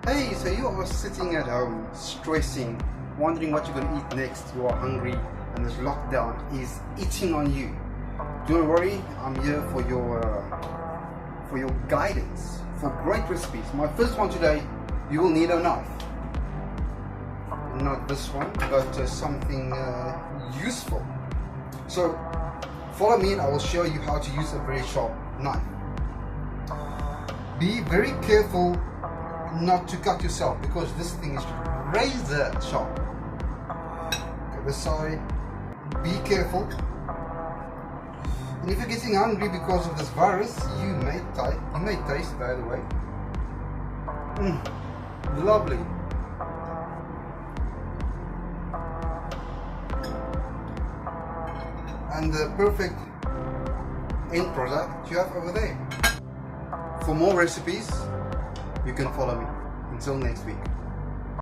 Hey, so you are sitting at home, stressing, wondering what you're going to eat next. You are hungry, and this lockdown is eating on you. Don't worry, I'm here for your guidance, for great recipes. My first one today, you will need a knife. Not this one, but something useful. So follow me, and I will show you how to use a very sharp knife. Be very careful not to cut yourself, because this thing is razor sharp. Okay, this side, be careful. And if you're getting hungry because of this virus, you may taste, by the way. Lovely. And the perfect end product you have over there. For more recipes, you can follow me. Until next week.